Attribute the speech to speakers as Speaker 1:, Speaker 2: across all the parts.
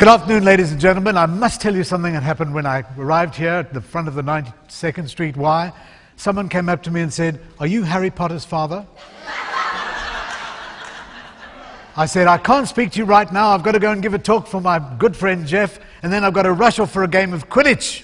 Speaker 1: Good afternoon, ladies and gentlemen. I must tell you something that happened when I arrived here at the front of the 92nd Street Y. Someone came up to me and said, "Are you Harry Potter's father?" I said, "I can't speak to you right now. I've got to go and give a talk for my good friend Jeff, and then I've got to rush off for a game of Quidditch."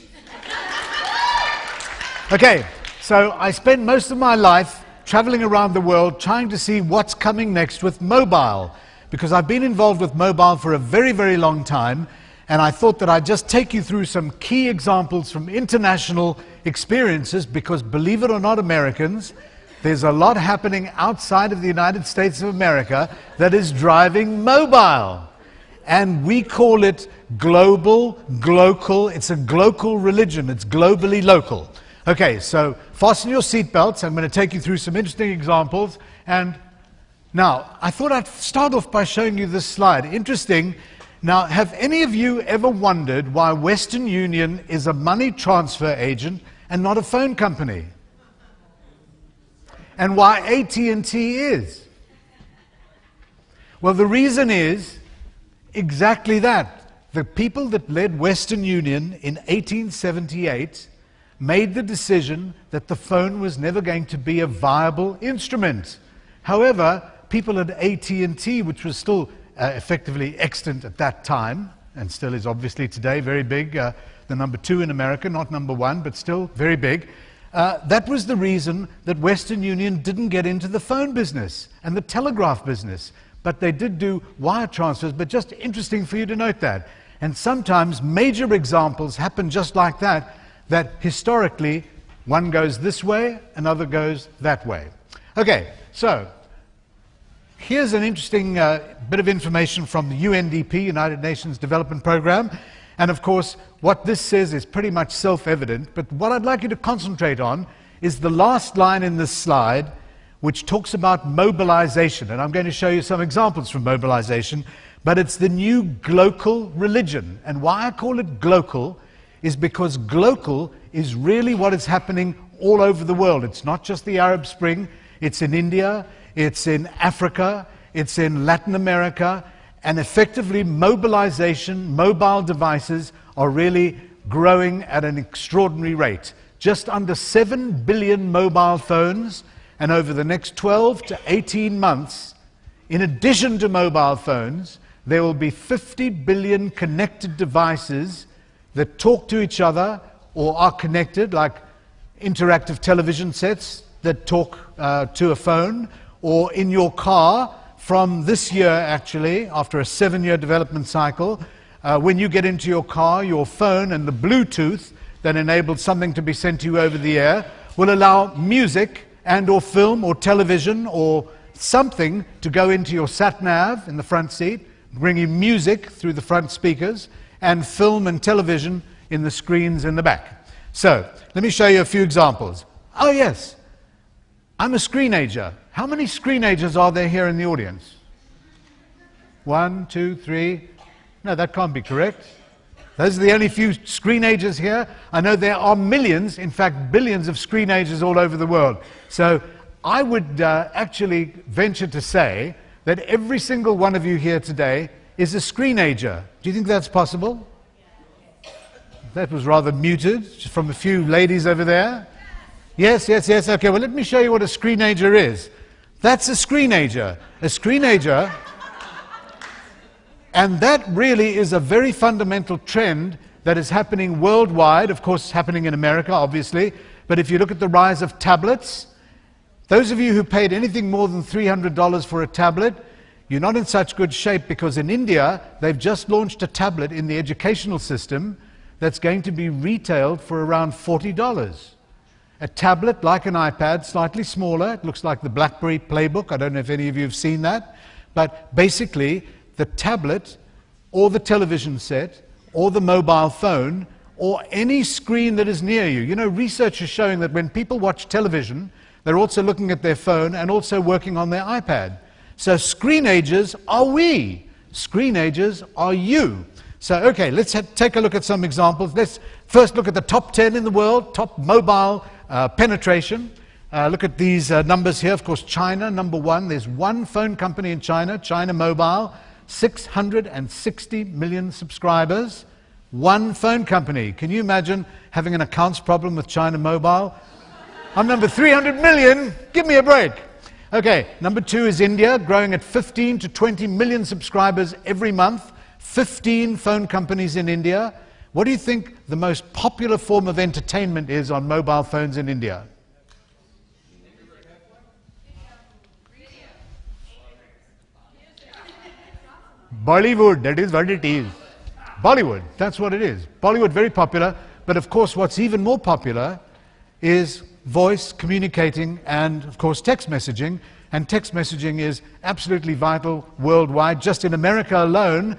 Speaker 1: Okay, so I spent most of my life traveling around the world trying to see what's coming next with mobile, because I've been involved with mobile for a very, very long time, and I thought that I'd just take you through some key examples from international experiences, because believe it or not, Americans, there's a lot happening outside of the United States of America that is driving mobile. And we call it global, glocal. It's a glocal religion. It's globally local. Okay, so fasten your seatbelts. I'm going to take you through some interesting examples. And now, I thought I'd start off by showing you this slide. Interesting. Now, have any of you ever wondered why Western Union is a money transfer agent and not a phone company? And why AT&T is? Well, the reason is exactly that. The people that led Western Union in 1878 made the decision that the phone was never going to be a viable instrument. However, people at AT&T, which was still effectively extant at that time, and still is obviously today very big, the number 2 in America, not number 1, but still very big. That was the reason that Western Union didn't get into the phone business and the telegraph business. But they did do wire transfers, but just interesting for you to note that. And sometimes major examples happen just like that, that historically one goes this way, another goes that way. Okay, so here's an interesting bit of information from the UNDP, United Nations Development Program. And of course, what this says is pretty much self-evident, but what I'd like you to concentrate on is the last line in this slide, which talks about mobilization. And I'm going to show you some examples from mobilization, but it's the new glocal religion. And why I call it glocal is because glocal is really what is happening all over the world. It's not just the Arab Spring, it's in India, it's in Africa, it's in Latin America, and effectively mobilization, mobile devices are really growing at an extraordinary rate. Just under 7 billion mobile phones, and over the next 12 to 18 months, in addition to mobile phones, there will be 50 billion connected devices that talk to each other or are connected, like interactive television sets that talk to a phone, or in your car. From this year, actually, after a 7-year development cycle, when you get into your car, your phone and the Bluetooth that enables something to be sent to you over the air will allow music and or film or television or something to go into your sat-nav in the front seat, bring you music through the front speakers, and film and television in the screens in the back. So, let me show you a few examples. Oh yes, I'm a screenager. How many screenagers are there here in the audience? 1, 2, 3. No, that can't be correct. Those are the only few screenagers here. I know there are millions, in fact billions of screenagers all over the world. So I would actually venture to say that every single one of you here today is a screenager. Do you think that's possible? That was rather muted, just from a few ladies over there. Yes, yes, yes. Okay, well, let me show you what a screenager is. That's a screenager. A screenager, and that really is a very fundamental trend that is happening worldwide, of course happening in America, obviously, but if you look at the rise of tablets, those of you who paid anything more than $300 for a tablet, you're not in such good shape, because in India, they've just launched a tablet in the educational system that's going to be retailed for around $40. A tablet like an iPad, slightly smaller. It looks like the BlackBerry Playbook. I don't know if any of you have seen that. But basically, the tablet or the television set or the mobile phone or any screen that is near you. You know, research is showing that when people watch television, they're also looking at their phone and also working on their iPad. So screenagers are we. Screenagers are you. So, okay, let's take a look at some examples. Let's first look at the top 10 in the world, top mobile penetration. Look at these numbers here. Of course, China, number 1. There's one phone company in China, China Mobile. 660 million subscribers. One phone company. Can you imagine having an accounts problem with China Mobile? I'm number 300 million. Give me a break. Okay, number 2 is India, growing at 15 to 20 million subscribers every month. 15 phone companies in India. What do you think the most popular form of entertainment is on mobile phones in India? Bollywood, that is what it is. Bollywood, that's what it is. Bollywood, very popular. But of course, what's even more popular is voice communicating and, of course, text messaging. And text messaging is absolutely vital worldwide. Just in America alone,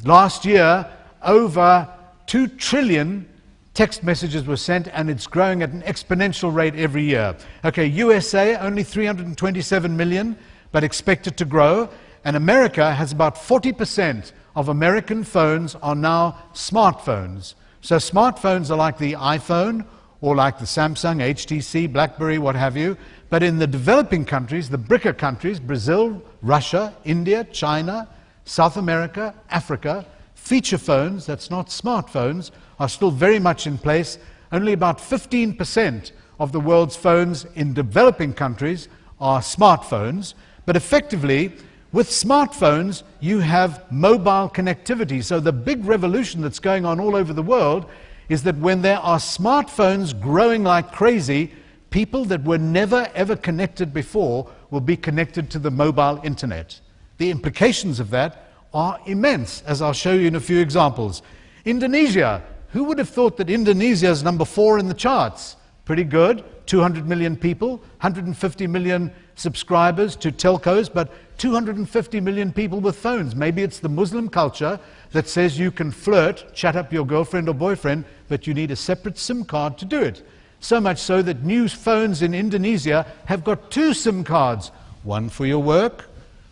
Speaker 1: last year, over 2 trillion text messages were sent, and it's growing at an exponential rate every year. Okay, USA, only 327 million, but expected to grow. And America has about 40% of American phones are now smartphones. So smartphones are like the iPhone or like the Samsung, HTC, BlackBerry, what have you. But in the developing countries, the BRICS countries, Brazil, Russia, India, China, South America, Africa, feature phones, that's not smartphones, are still very much in place. Only about 15% of the world's phones in developing countries are smartphones. But effectively, with smartphones, you have mobile connectivity. So the big revolution that's going on all over the world is that when there are smartphones growing like crazy, people that were never ever connected before will be connected to the mobile internet. The implications of that are immense, as I'll show you in a few examples. Indonesia. Who would have thought that Indonesia is number 4 in the charts? Pretty good. 200 million people, 150 million subscribers to telcos, but 250 million people with phones. Maybe it's the Muslim culture that says you can flirt, chat up your girlfriend or boyfriend, but you need a separate SIM card to do it. So much so that new phones in Indonesia have got 2 SIM cards. One for your work,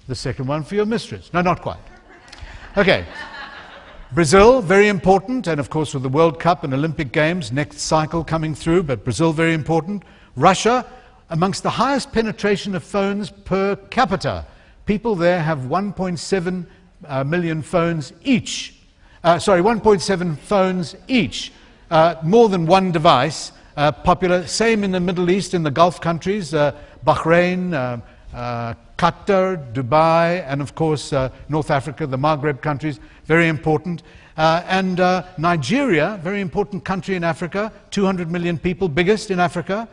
Speaker 1: the second one for your mistress. No, not quite. Okay. Brazil, very important, and of course with the World Cup and Olympic Games, next cycle coming through, but Brazil very important. Russia, amongst the highest penetration of phones per capita. People there have 1.7 million phones each. 1.7 phones each. More than one device. Popular. Same in the Middle East, in the Gulf countries, Bahrain, Qatar, Dubai, and of course North Africa, the Maghreb countries, very important. And Nigeria, very important country in Africa, 200 million people, biggest in Africa,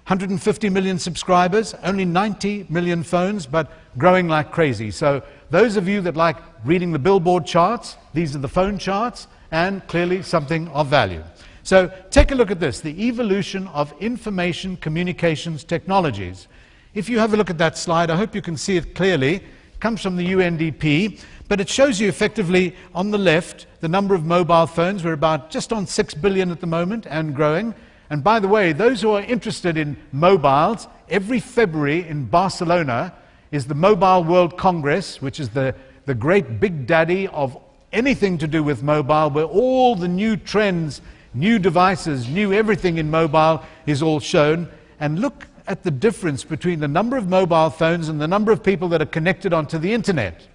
Speaker 1: 150 million subscribers, only 90 million phones, but growing like crazy. So those of you that like reading the Billboard charts, these are the phone charts, and clearly something of value. So take a look at this, the evolution of information communications technologies. If you have a look at that slide, I hope you can see it clearly. It comes from the UNDP, but it shows you effectively on the left the number of mobile phones. We're about just on 6 billion at the moment and growing. And by the way, those who are interested in mobiles, every February in Barcelona is the Mobile World Congress, which is the great big daddy of anything to do with mobile, where all the new trends, new devices, new everything in mobile is all shown. And look at the difference between the number of mobile phones and the number of people that are connected onto the internet.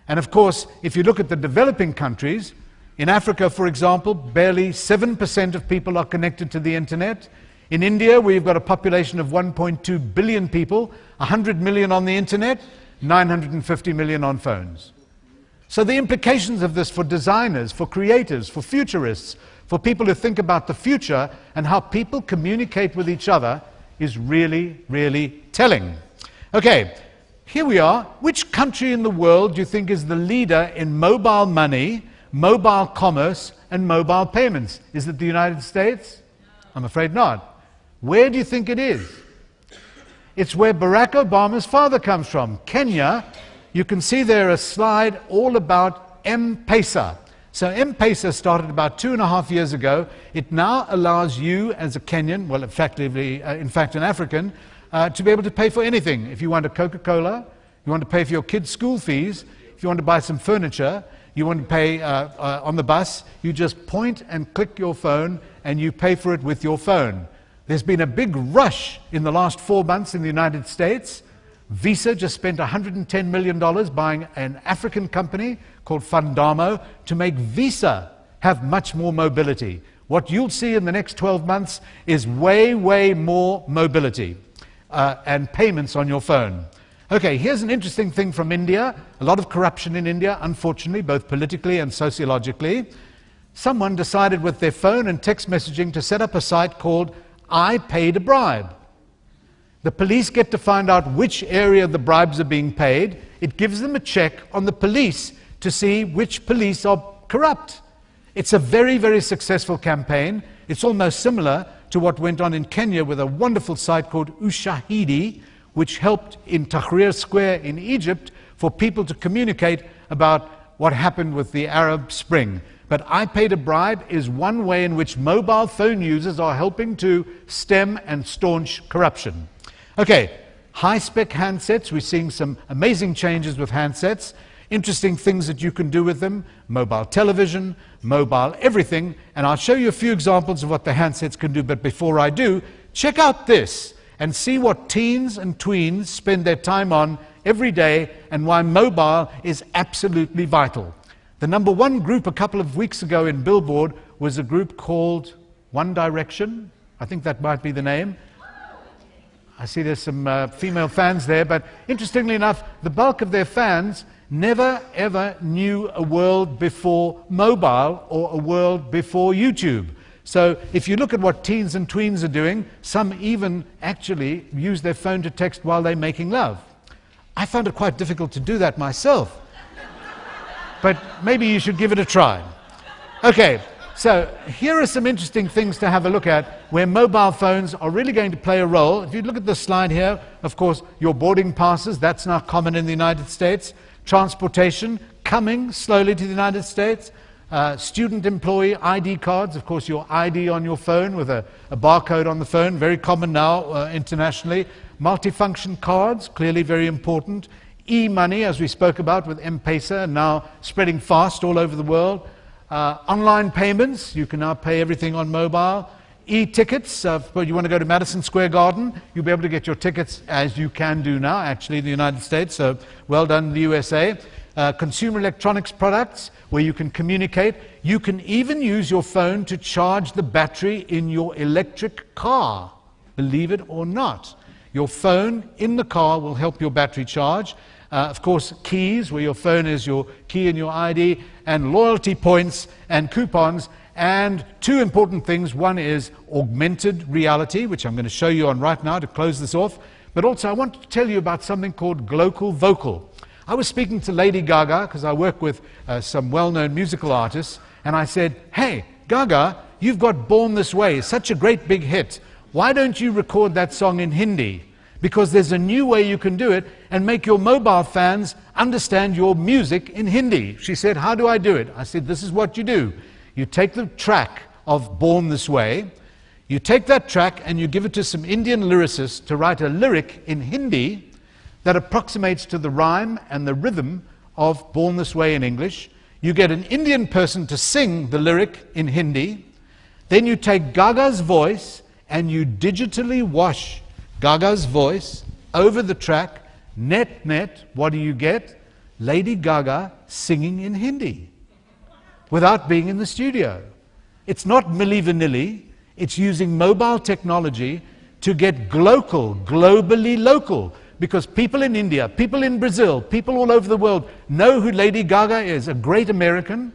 Speaker 1: And of course, if you look at the developing countries, in Africa, for example, barely 7% of people are connected to the internet. In India, we've got a population of 1.2 billion people, 100 million on the internet, 950 million on phones. So the implications of this for designers, for creators, for futurists, for people who think about the future and how people communicate with each other is really, really telling. Okay, here we are. Which country in the world do you think is the leader in mobile money, mobile commerce, and mobile payments? Is it the United States? I'm afraid not. Where do you think it is? It's where Barack Obama's father comes from, Kenya. You can see there a slide all about M-Pesa. So M-Pesa started about 2.5 years ago. It now allows you as a Kenyan, well, effectively, in fact an African, to be able to pay for anything. If you want a Coca-Cola, you want to pay for your kids' school fees, if you want to buy some furniture, you want to pay on the bus, you just point and click your phone and you pay for it with your phone. There's been a big rush in the last 4 months in the United States. Visa just spent $110 million buying an African company called Fundamo to make Visa have much more mobility. What you'll see in the next 12 months is way, way more mobility and payments on your phone. Okay, here's an interesting thing from India. A lot of corruption in India, unfortunately, both politically and sociologically. Someone decided with their phone and text messaging to set up a site called I Paid a Bribe. The police get to find out which area the bribes are being paid. It gives them a check on the police to see which police are corrupt. It's a very, very successful campaign. It's almost similar to what went on in Kenya with a wonderful site called Ushahidi, which helped in Tahrir Square in Egypt for people to communicate about what happened with the Arab Spring. But I Paid a Bribe is one way in which mobile phone users are helping to stem and staunch corruption. Okay, high-spec handsets. We're seeing some amazing changes with handsets. Interesting things that you can do with them. Mobile television, mobile everything. And I'll show you a few examples of what the handsets can do. But before I do, check out this and see what teens and tweens spend their time on every day and why mobile is absolutely vital. The number one group a couple of weeks ago in Billboard was a group called One Direction. I think that might be the name. I see there's some female fans there, but interestingly enough, the bulk of their fans never ever knew a world before mobile or a world before YouTube. So if you look at what teens and tweens are doing, some even actually use their phone to text while they're making love. I found it quite difficult to do that myself. But maybe you should give it a try. Okay, so here are some interesting things to have a look at where mobile phones are really going to play a role. If you look at the slide here, of course, your boarding passes, that's now common in the United States. Transportation, coming slowly to the United States. Student employee ID cards, of course your ID on your phone with a barcode on the phone, very common now internationally. Multifunction cards, clearly very important. E-money, as we spoke about with M-Pesa, now spreading fast all over the world. Online payments, you can now pay everything on mobile. E-tickets, if you want to go to Madison Square Garden, you'll be able to get your tickets, as you can do now, actually, in the United States, so well done in the USA. Consumer electronics products, where you can communicate. You can even use your phone to charge the battery in your electric car, believe it or not. Your phone in the car will help your battery charge. Of course, keys, where your phone is your key and your ID, and loyalty points and coupons. And two important things. One is augmented reality, which I'm going to show you on right now to close this off. But also I want to tell you about something called Glocal Vocal. I was speaking to Lady Gaga, because I work with some well-known musical artists, and I said, hey, Gaga, you've got Born This Way, such a great big hit. Why don't you record that song in Hindi? Because there's a new way you can do it and make your mobile fans understand your music in Hindi. She said, how do I do it? I said, this is what you do. You take the track of Born This Way, you take that track and you give it to some Indian lyricists to write a lyric in Hindi that approximates to the rhyme and the rhythm of Born This Way in English. You get an Indian person to sing the lyric in Hindi. Then you take Gaga's voice and you digitally wash Gaga's voice over the track. Net, what do you get? Lady Gaga singing in Hindi without being in the studio. It's not Milli Vanilli. It's using mobile technology to get globally local. Because people in India, people in Brazil, people all over the world know who Lady Gaga is, a great American,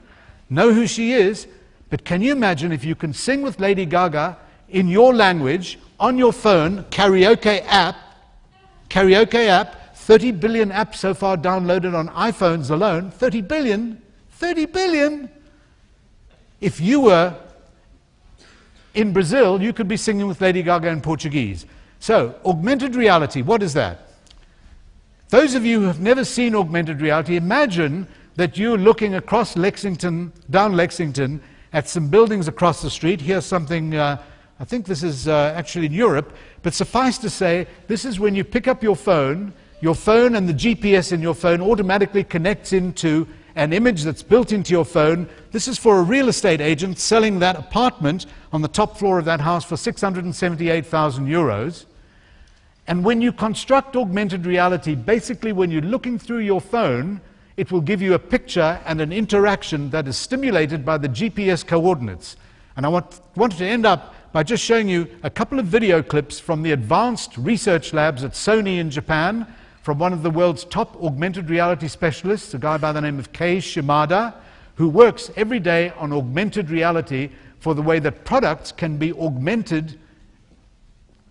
Speaker 1: know who she is. But can you imagine if you can sing with Lady Gaga in your language, on your phone, karaoke app, 30 billion apps so far downloaded on iPhones alone, 30 billion. If you were in Brazil, you could be singing with Lady Gaga in Portuguese. So, augmented reality, what is that? Those of you who have never seen augmented reality, imagine that you're looking across Lexington, down Lexington, at some buildings across the street. Here's something, I think this is actually in Europe, but suffice to say, this is when you pick up your phone and the GPS in your phone automatically connects into an image that's built into your phone. This is for a real estate agent selling that apartment on the top floor of that house for 678,000 euros. And when you construct augmented reality, basically when you're looking through your phone, it will give you a picture and an interaction that is stimulated by the GPS coordinates. And I wanted to end up by just showing you a couple of video clips from the advanced research labs at Sony in Japan, from one of the world's top augmented reality specialists, a guy by the name of Kei Shimada, who works every day on augmented reality for the way that products can be augmented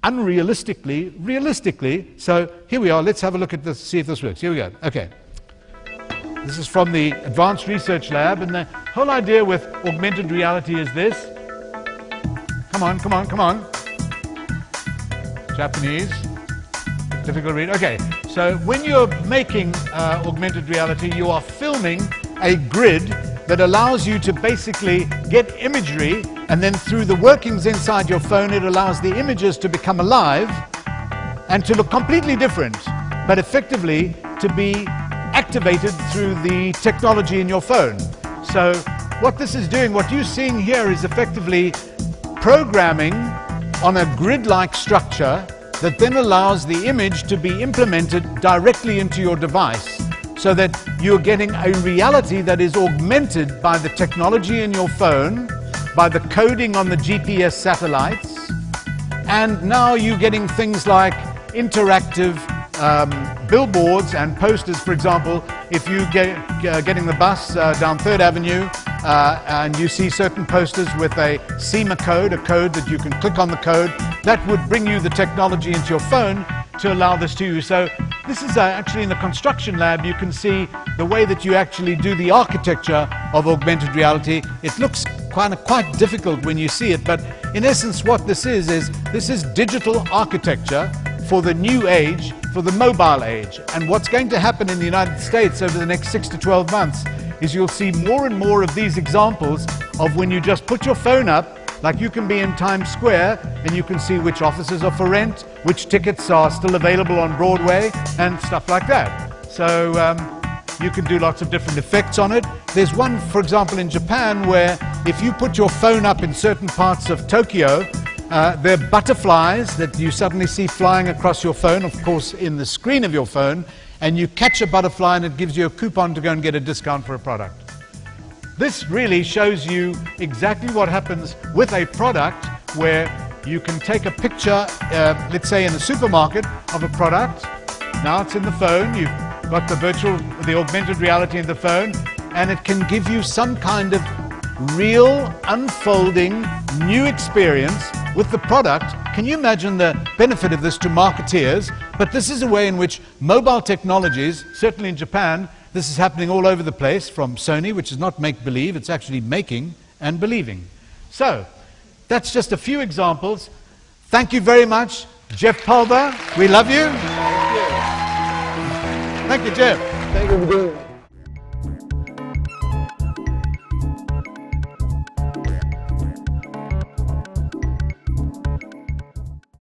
Speaker 1: unrealistically, realistically. So here we are, let's have a look at this, see if this works. Here we go, okay. This is from the Advanced Research Lab, and the whole idea with augmented reality is this. Come on, come on, come on. Japanese. Difficult to read. Okay, so when you're making augmented reality, you are filming a grid that allows you to basically get imagery, and then through the workings inside your phone, it allows the images to become alive and to look completely different, but effectively to be activated through the technology in your phone. So what this is doing, what you're seeing here is effectively programming on a grid-like structure that then allows the image to be implemented directly into your device, so that you're getting a reality that is augmented by the technology in your phone, by the coding on the GPS satellites, and now you're getting things like interactive billboards and posters. For example, if you getting the bus down 3rd Avenue and you see certain posters with a SEMA code, a code that you can click on the code, that would bring you the technology into your phone to allow this to you. So this is actually in the construction lab. You can see the way that you actually do the architecture of augmented reality. It looks quite difficult when you see it, but in essence what this is digital architecture for the new age, for the mobile age. And what's going to happen in the United States over the next 6 to 12 months is you'll see more and more of these examples of when you just put your phone up, like you can be in Times Square and you can see which offices are for rent, which tickets are still available on Broadway, and stuff like that. So you can do lots of different effects on it. There's one, for example, in Japan where if you put your phone up in certain parts of Tokyo, there are butterflies that you suddenly see flying across your phone, of course in the screen of your phone, and you catch a butterfly and it gives you a coupon to go and get a discount for a product. This really shows you exactly what happens with a product where you can take a picture, let's say in a supermarket, of a product. Now it's in the phone, you've got the augmented reality in the phone, and it can give you some kind of real, unfolding, new experience with the product. Can you imagine the benefit of this to marketeers? But this is a way in which mobile technologies, certainly in Japan, this is happening all over the place, from Sony, which is not make-believe, it's actually making and believing. So, that's just a few examples. Thank you very much, Jeff Pulver. We love you.
Speaker 2: Thank you.
Speaker 1: Thank you, Jeff.
Speaker 2: Thank you for doing it.